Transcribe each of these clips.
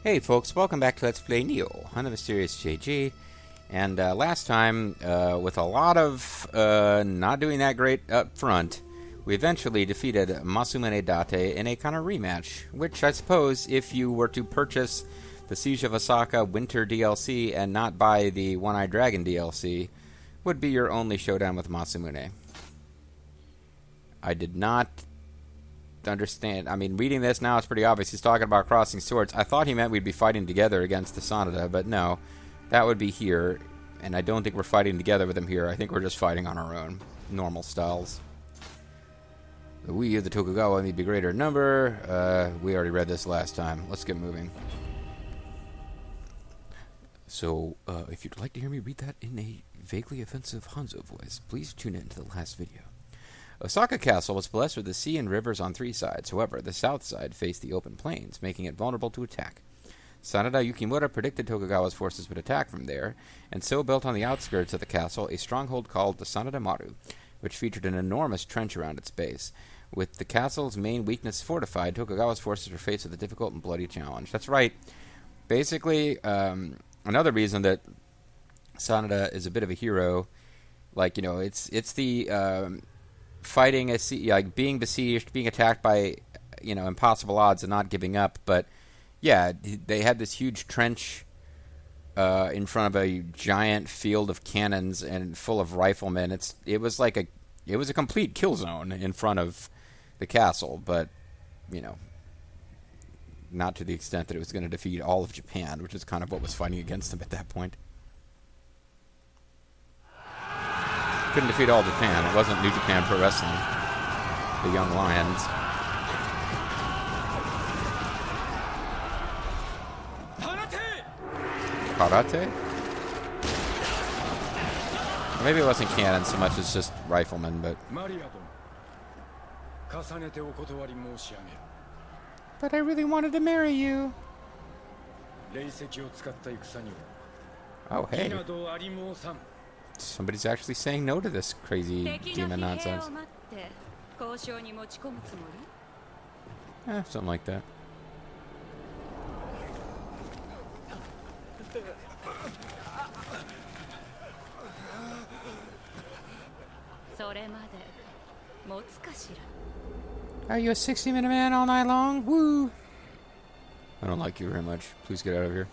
Hey folks, welcome back to Let's Play Nioh. I'm the Mysterious JG, and last time, with a lot of not doing that great up front, we eventually defeated Masumune Date in a kind of rematch, which I suppose if you were to purchase the Siege of Osaka Winter DLC and not buy the One-Eyed Dragon DLC, would be your only showdown with Masumune. I did not understand. I mean, reading this now, it's pretty obvious. He's talking about crossing swords. I thought he meant we'd be fighting together against the Sanada, but no. That would be here, and I don't think we're fighting together with him here. I think we're just fighting on our own. Normal styles. The we of the Tokugawa need to be greater in number. We already read this last time. Let's get moving. So, if you'd like to hear me read that in a vaguely offensive Hanzo voice, please tune in to the last video. Osaka Castle was blessed with the sea and rivers on three sides. However, the south side faced the open plains, making it vulnerable to attack. Sanada Yukimura predicted Tokugawa's forces would attack from there, and so built on the outskirts of the castle a stronghold called the Sanada Maru, which featured an enormous trench around its base. With the castle's main weakness fortified, Tokugawa's forces were faced with a difficult and bloody challenge. That's right. Basically, another reason that Sanada is a bit of a hero, like, you know, it's the fighting like being besieged, being attacked by, you know, impossible odds and not giving up. But yeah, they had this huge trench in front of a giant field of cannons and full of riflemen. It was a complete kill zone in front of the castle, but you know, not to the extent that it was going to defeat all of Japan, which is kind of what was fighting against them at that point. Couldn't defeat all Japan. It wasn't New Japan Pro Wrestling. The Young Lions. Karate? Or maybe it wasn't cannon so much as just riflemen, but... But I really wanted to marry you. Oh, hey. Somebody's actually saying no to this crazy demon nonsense. Something like that. Are you a 60-minute man all night long? Woo! I don't like you very much. Please get out of here.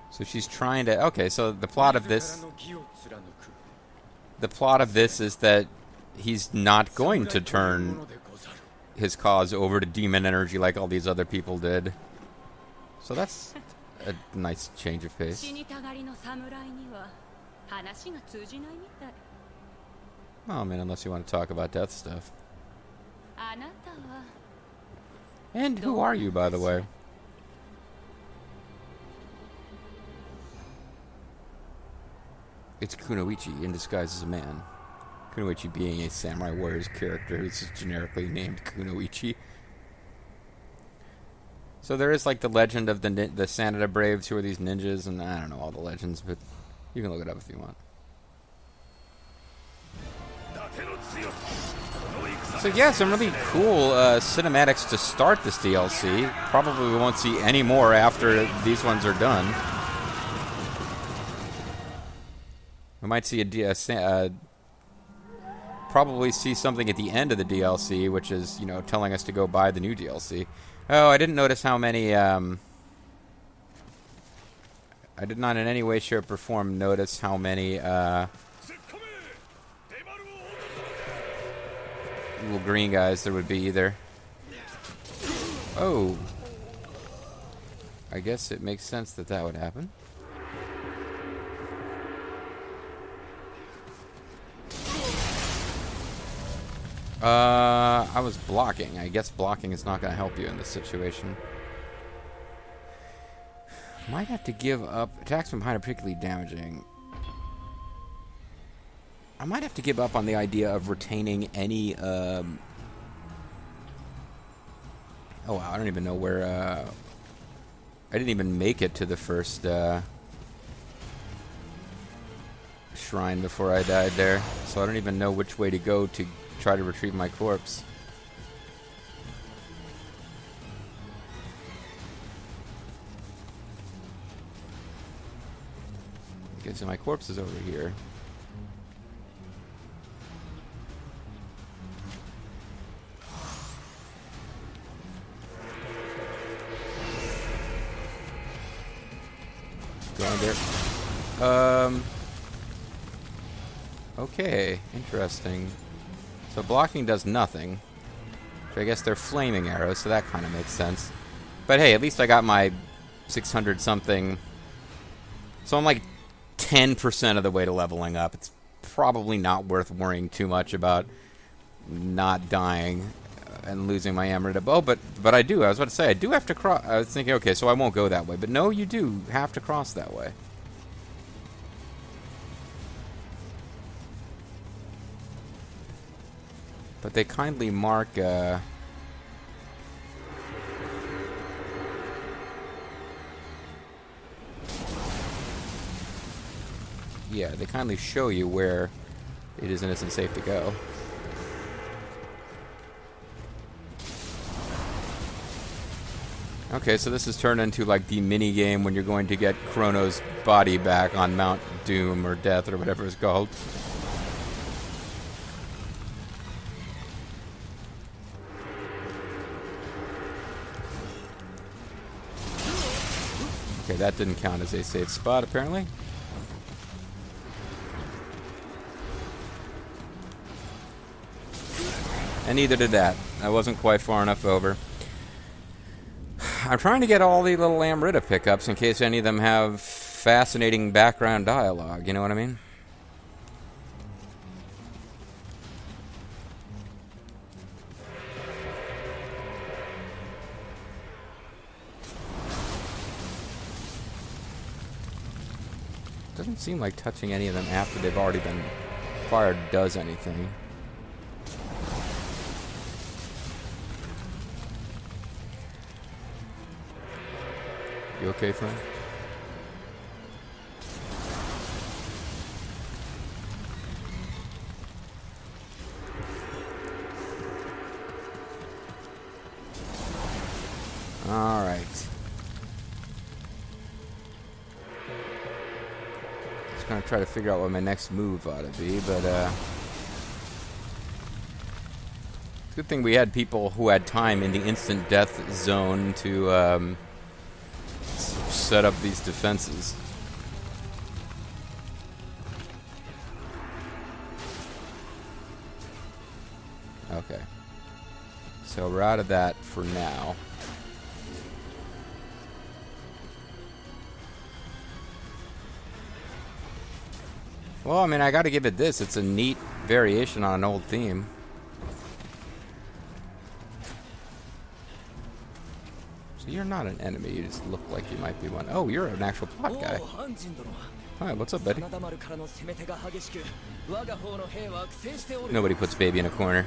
So she's trying to... Okay, so the plot of this... The plot of this is that he's not going to turn his cause over to demon energy like all these other people did. So that's a nice change of pace. Oh, man, unless you want to talk about death stuff. And who are you, by the way? It's Kunoichi in disguise as a man. Kunoichi being a Samurai Warriors character who's just generically named Kunoichi. So there is like the legend of the Sanada Braves, who are these ninjas, and I don't know all the legends, but you can look it up if you want. So yeah, some really cool cinematics to start this DLC. Probably we won't see any more after these ones are done. We might see probably see something at the end of the DLC, which is, you know, telling us to go buy the new DLC. Oh, I didn't notice how many, I did not in any way, shape, or form notice how many, little green guys there would be either. Oh. I guess it makes sense that that would happen. I was blocking. I guess blocking is not going to help you in this situation. Might have to give up. Attacks from behind are particularly damaging. I might have to give up on the idea of retaining any, oh wow, I don't even know where, I didn't even make it to the first, shrine before I died there. So I don't even know which way to go to try to retrieve my corpse. Okay, so my corpse is over here. Going there. Okay, interesting. So blocking does nothing. So I guess they're flaming arrows, so that kind of makes sense. But hey, at least I got my 600 something. So I'm like 10% of the way to leveling up. It's probably not worth worrying too much about not dying and losing my Amarita bow. But I do. I was about to say, I do have to cross. I was thinking, okay, so I won't go that way. But no, you do have to cross that way. But they kindly mark... yeah, they kindly show you where it is and isn't safe to go. Okay, so this has turned into like the mini game when you're going to get Chrono's body back on Mount Doom or Death or whatever it's called. Okay, that didn't count as a safe spot, apparently. And neither did that. I wasn't quite far enough over. I'm trying to get all the little Amrita pickups in case any of them have fascinating background dialogue, you know what I mean? Doesn't seem like touching any of them after they've already been fired does anything. You okay, friend? All right. Just gonna try to figure out what my next move ought to be, but good thing we had people who had time in the instant death zone to set up these defenses. Okay. So we're out of that for now. Well, I mean, I gotta give it this. It's a neat variation on an old theme. So you're not an enemy, you just look like you might be one. Oh, you're an actual plot guy. Hi, what's up, buddy? Nobody puts baby in a corner.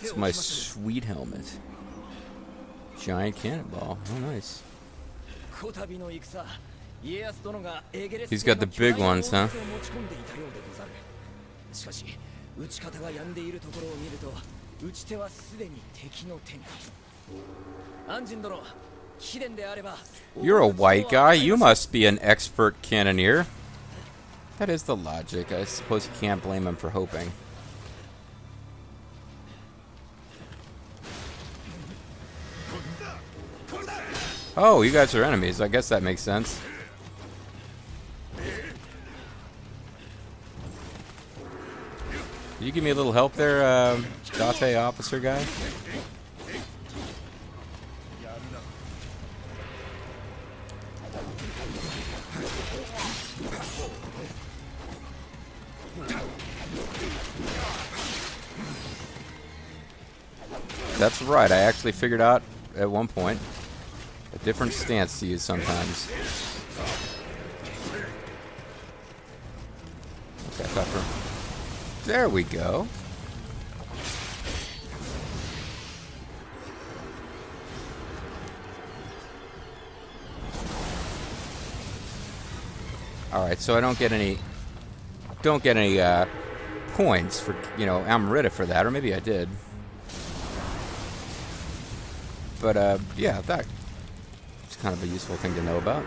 It's my sweet helmet. Giant cannonball. Oh, nice. He's got the big ones, huh? You're a white guy. You must be an expert cannoneer. That is the logic. I suppose you can't blame him for hoping. Oh, you guys are enemies. I guess that makes sense. Can you give me a little help there, Date officer guy? That's right. I actually figured out at one point a different stance to use sometimes. Okay, pepper. There we go. All right, so I don't get any points for, you know, Amarita for that, or maybe I did. But yeah, that It's kind of a useful thing to know about.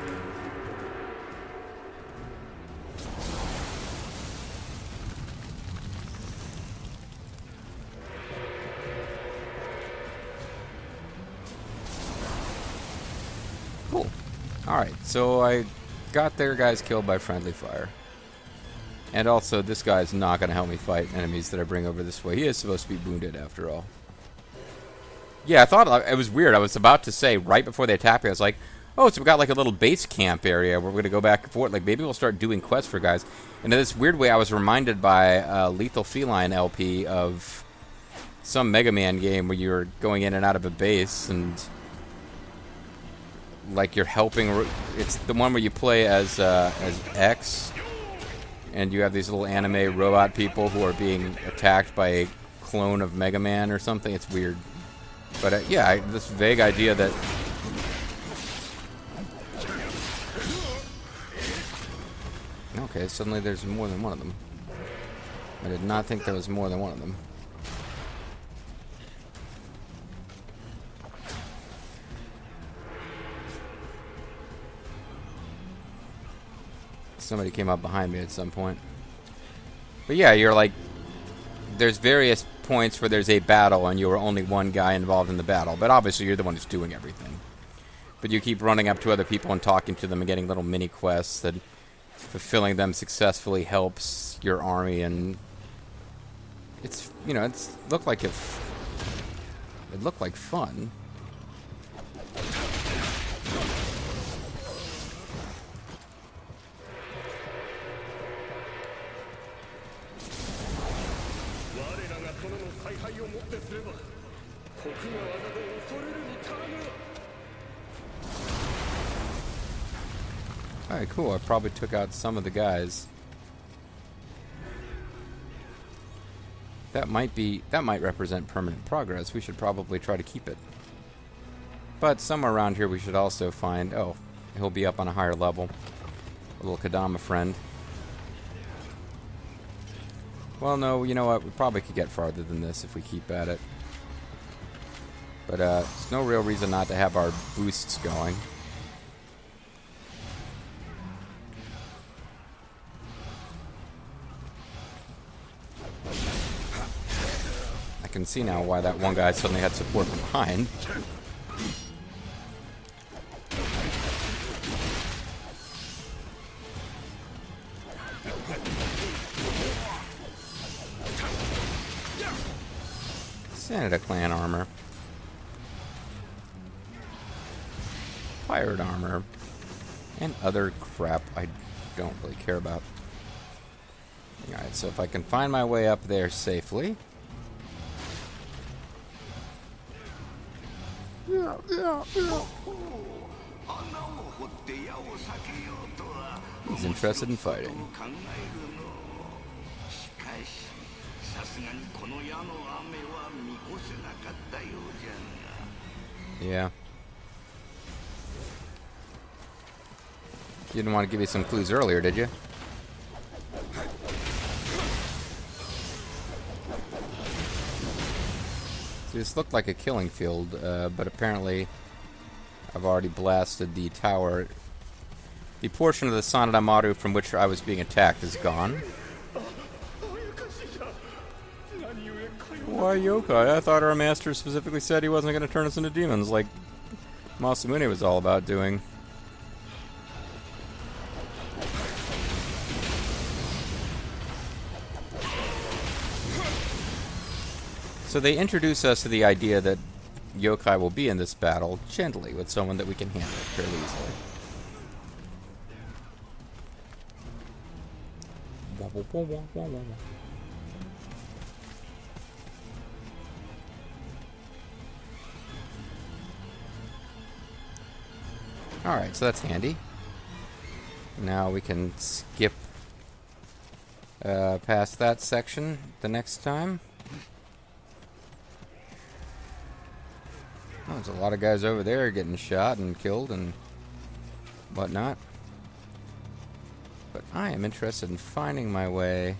Cool. Alright, so I got their guys killed by friendly fire. And also, this guy's not going to help me fight enemies that I bring over this way. He is supposed to be wounded, after all. Yeah, I thought it was weird. I was about to say, right before they attacked me, I was like, oh, so we got like a little base camp area where we're going to go back and forth. Like, maybe we'll start doing quests for guys. And in this weird way, I was reminded by Lethal Feline LP of some Mega Man game where you're going in and out of a base and... like you're helping. It's the one where you play as X, and you have these little anime robot people who are being attacked by a clone of Mega Man or something. It's weird, but yeah, this vague idea that okay, suddenly there's more than one of them. I did not think there was more than one of them. Somebody came up behind me at some point. But yeah, you're like... there's various points where there's a battle and you're only one guy involved in the battle. But obviously you're the one who's doing everything. But you keep running up to other people and talking to them and getting little mini quests that fulfilling them successfully helps your army. And it's, you know, it looked like fun. Alright, cool. I probably took out some of the guys. That might represent permanent progress. We should probably try to keep it. But somewhere around here we should also find... oh, he'll be up on a higher level. A little Kadama friend. Well, no, you know what? We probably could get farther than this if we keep at it. But there's no real reason not to have our boosts going. I can see now why that one guy suddenly had support from behind. Senator clan armor. Pirate armor. And other crap I don't really care about. Alright, so if I can find my way up there safely. He's interested in fighting. Yeah. You didn't want to give me some clues earlier, did you? See, this looked like a killing field, but apparently I've already blasted the tower. The portion of the Sanada Maru from which I was being attacked is gone. Why yokai? I thought our master specifically said he wasn't going to turn us into demons like Masamune was all about doing. So they introduce us to the idea that yokai will be in this battle gently with someone that we can handle fairly easily. Alright, so that's handy. Now we can skip past that section the next time. Oh, there's a lot of guys over there getting shot and killed and whatnot. But I am interested in finding my way.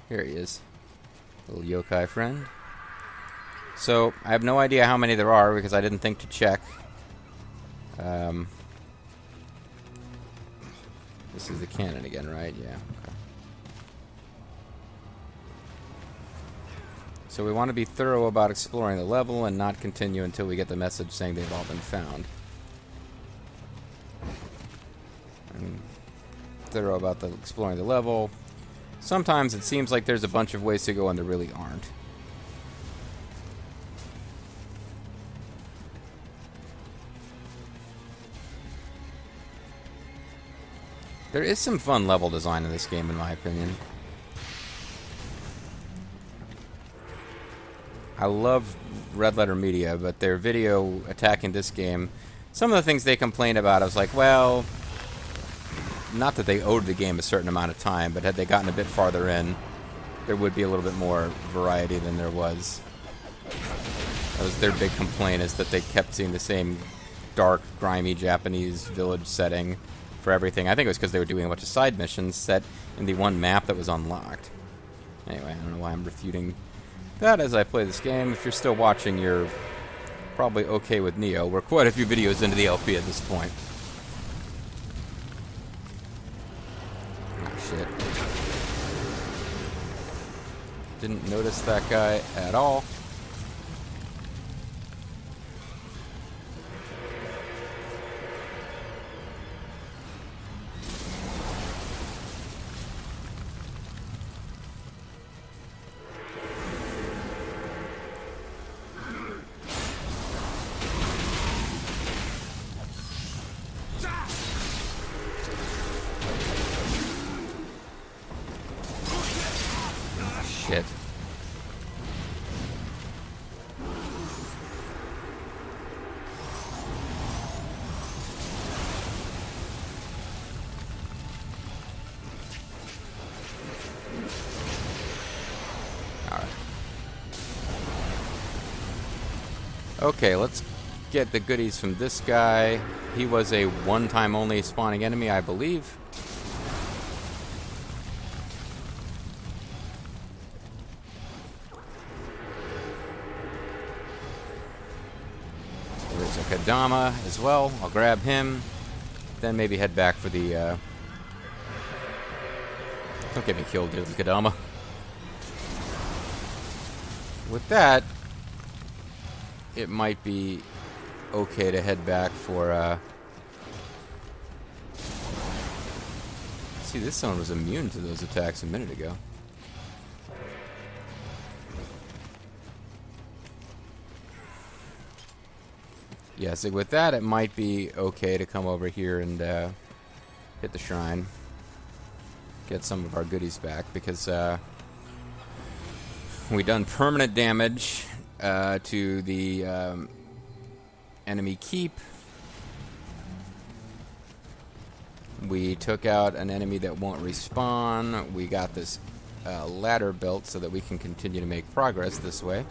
Here he is. Little yokai friend. So, I have no idea how many there are because I didn't think to check. This is the cannon again, right? Yeah. Okay. So we want to be thorough about exploring the level and not continue until we get the message saying they've all been found. And thorough about exploring the level. Sometimes it seems like there's a bunch of ways to go and there really aren't. There is some fun level design in this game, in my opinion. I love Red Letter Media, but their video attacking this game, some of the things they complained about, I was like, well, not that they owed the game a certain amount of time, but had they gotten a bit farther in, there would be a little bit more variety than there was. That was their big complaint, is that they kept seeing the same dark, grimy Japanese village setting for everything. I think it was because they were doing a bunch of side missions set in the one map that was unlocked. Anyway, I don't know why I'm refuting that as I play this game. If you're still watching, you're probably okay with Nioh. We're quite a few videos into the LP at this point. Oh, shit. Didn't notice that guy at all. Shit. Alright. Okay, let's get the goodies from this guy. He was a one-time only spawning enemy, I believe. There's a Kadama as well. I'll grab him. Then maybe head back for the... Don't get me killed, dude, the Kadama. With that, it might be okay to head back for... See, this one was immune to those attacks a minute ago. Yeah, so with that, it might be okay to come over here and hit the shrine. Get some of our goodies back, because we done permanent damage to the enemy keep. We took out an enemy that won't respawn. We got this ladder built so that we can continue to make progress this way.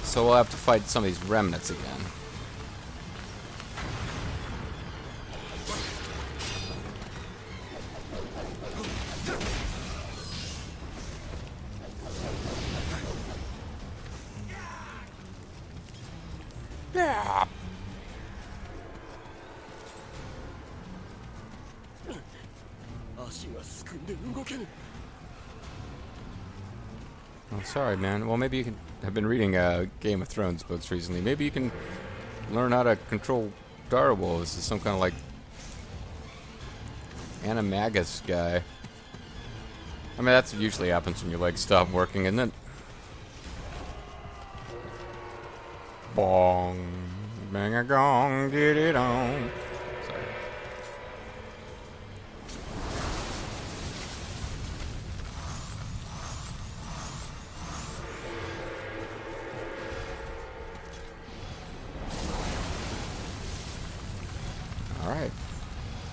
So we'll have to fight some of these remnants again. Yeah. Oh, sorry, man. Well, maybe you can... I've been reading Game of Thrones books recently. Maybe you can learn how to control direwolves. This is some kind of, like, animagus guy. I mean, that's what usually happens when your legs stop working, and then... Bong. Bang a gong. Did it on. Sorry. Alright.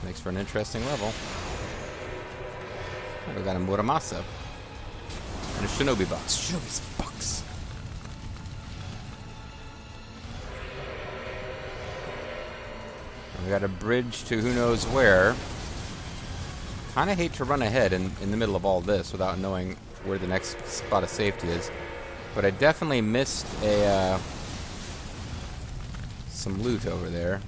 Makes for an interesting level. Oh, we got a Muramasa. And a Shinobi box. Shinobi's box. And we got a bridge to who knows where. Kinda hate to run ahead in the middle of all this without knowing where the next spot of safety is. But I definitely missed a some loot over there.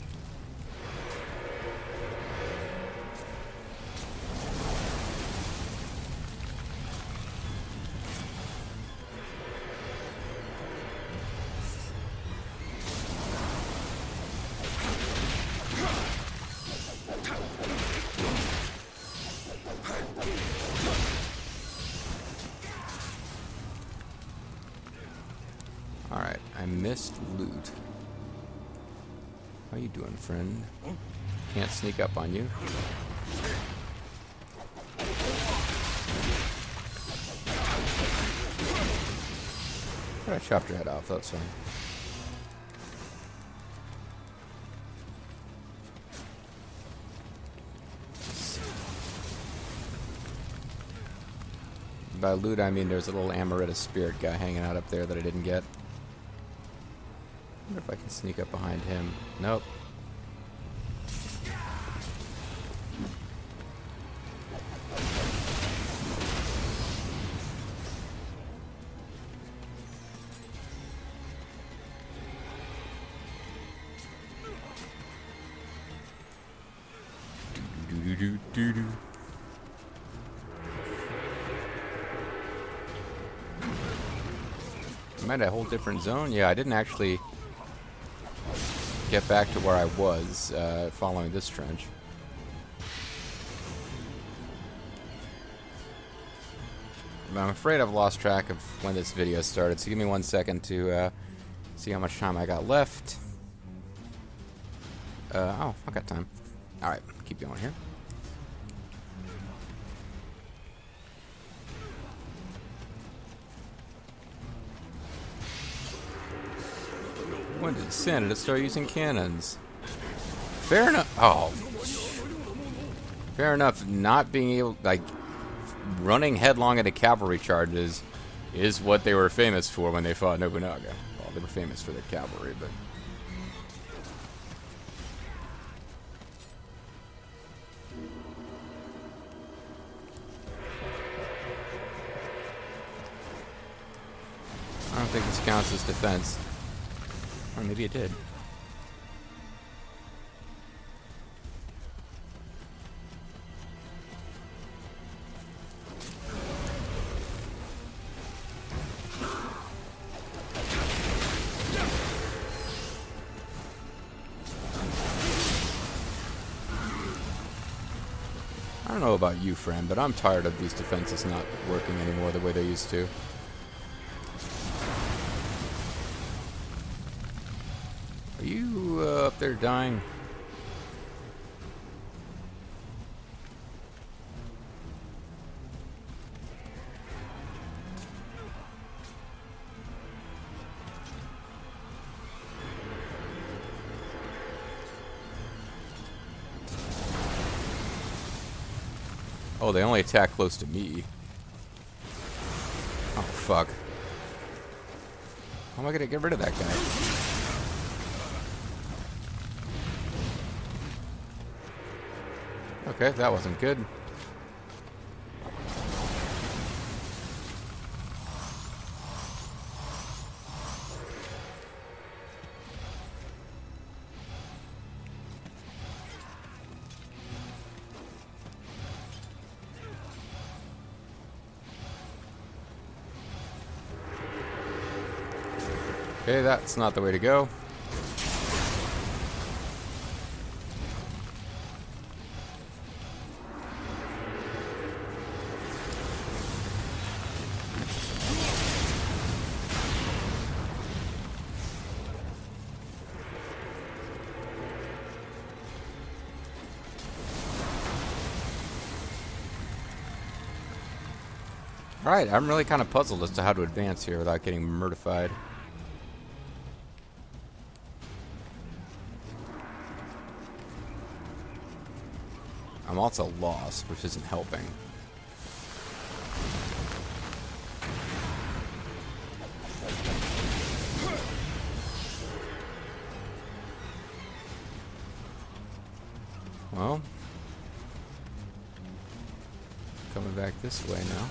Alright, I missed loot. How you doing, friend? Can't sneak up on you. I chopped your head off, that's fine. By loot, I mean there's a little Amaretta spirit guy hanging out up there that I didn't get. I wonder if I can sneak up behind him. Nope. Do-do-do-do-do. Am I in a whole different zone? Yeah, I didn't actually get back to where I was following this trench. I'm afraid I've lost track of when this video started, so give me 1 second to see how much time I got left. Oh, I got time. Alright, keep going here. When did Santa start using cannons? Fair enough. Oh. Fair enough, not being able, like, running headlong into cavalry charges is what they were famous for when they fought Nobunaga. Well, they were famous for their cavalry, but... I don't think this counts as defense. Or maybe it did. I don't know about you, friend, but I'm tired of these defenses not working anymore the way they used to. Are you up there dying? Oh, they only attack close to me. Oh, fuck. How am I gonna get rid of that guy? Okay, that wasn't good. Okay, that's not the way to go. Alright, I'm really kind of puzzled as to how to advance here without getting murdified. I'm also lost, which isn't helping. Well, coming back this way now.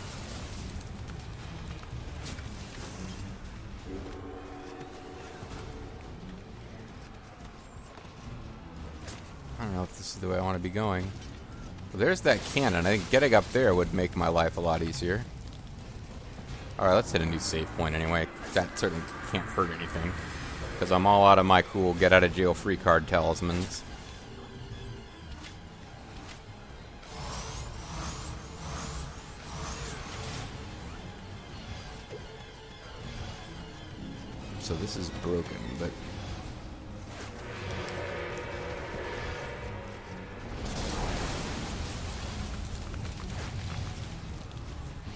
know if this is the way I want to be going. Well, there's that cannon. I think getting up there would make my life a lot easier. Alright, let's hit a new save point anyway. That certainly can't hurt anything. Because I'm all out of my cool get-out-of-jail-free card talismans. So this is broken, but...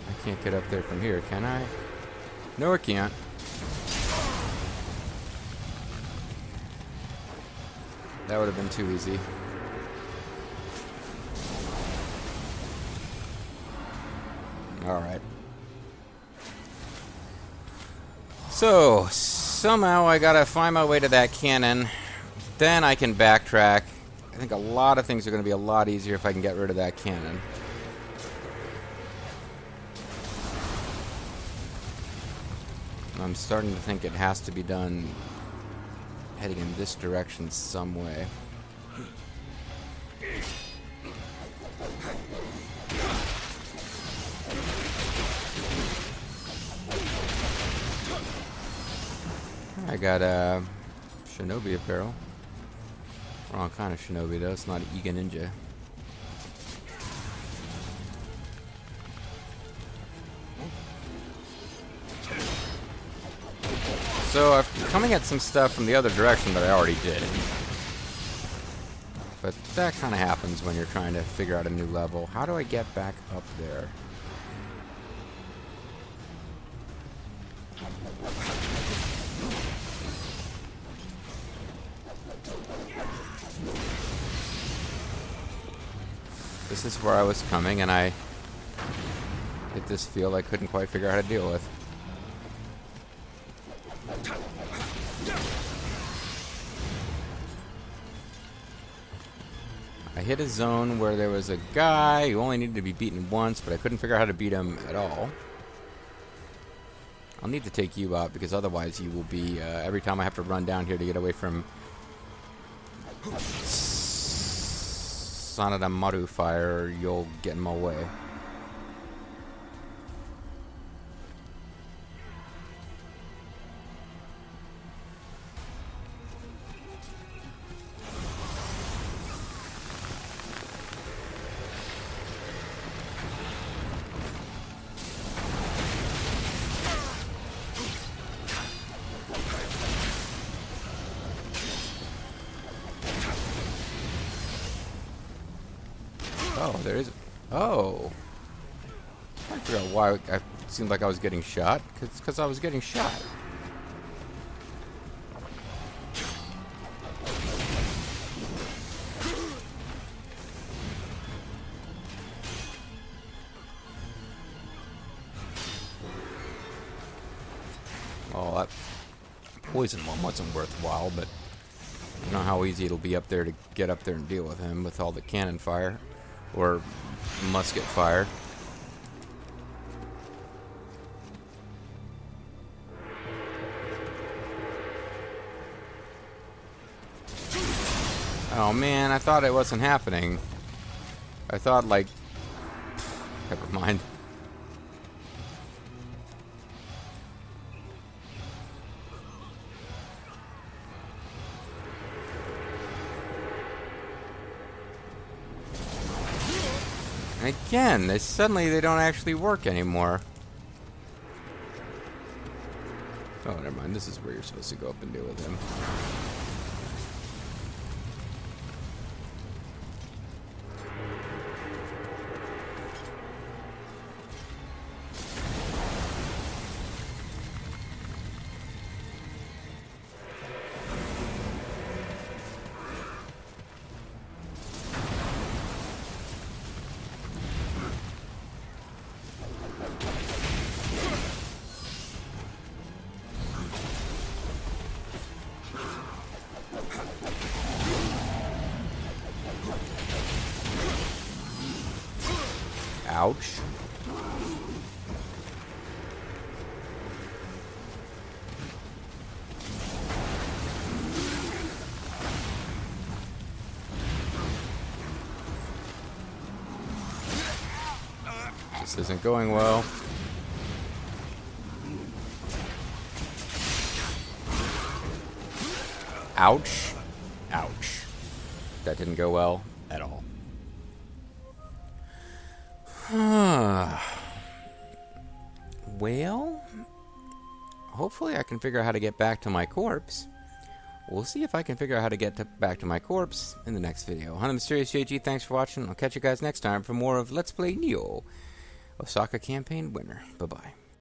I can't get up there from here, can I? No, I can't. That would have been too easy. Alright. So, somehow I gotta find my way to that cannon. Then I can backtrack. I think a lot of things are gonna be a lot easier if I can get rid of that cannon. I'm starting to think it has to be done heading in this direction some way. I got a shinobi apparel. Wrong kind of shinobi though, it's not an Iga Ninja. So I'm coming at some stuff from the other direction that I already did. But that kind of happens when you're trying to figure out a new level. How do I get back up there? This is where I was coming and I hit this field I couldn't quite figure out how to deal with. I hit a zone where there was a guy who only needed to be beaten once, but I couldn't figure out how to beat him at all. I'll need to take you out because otherwise you will be, every time I have to run down here to get away from Sanada Maru fire, you'll get in my way. Oh, there is... Oh! I forgot why it seemed like I was getting shot. Because I was getting shot. Oh, that poison one wasn't worthwhile, but I don't know how easy it'll be up there to get up there and deal with him with all the cannon fire. Or musket fire. Oh man, I thought it wasn't happening. I thought like... Never mind. Again, suddenly they don't actually work anymore. Oh, never mind. This is where you're supposed to go up and deal with him. Ouch. This isn't going well. Ouch. Ouch. That didn't go well at all. Well, hopefully I can figure out how to get back to my corpse. We'll see if I can figure out how to get back to my corpse in the next video. I'm the Mysterious JG. Thanks for watching. I'll catch you guys next time for more of Let's Play Nioh, Osaka Campaign Winner. Bye-bye.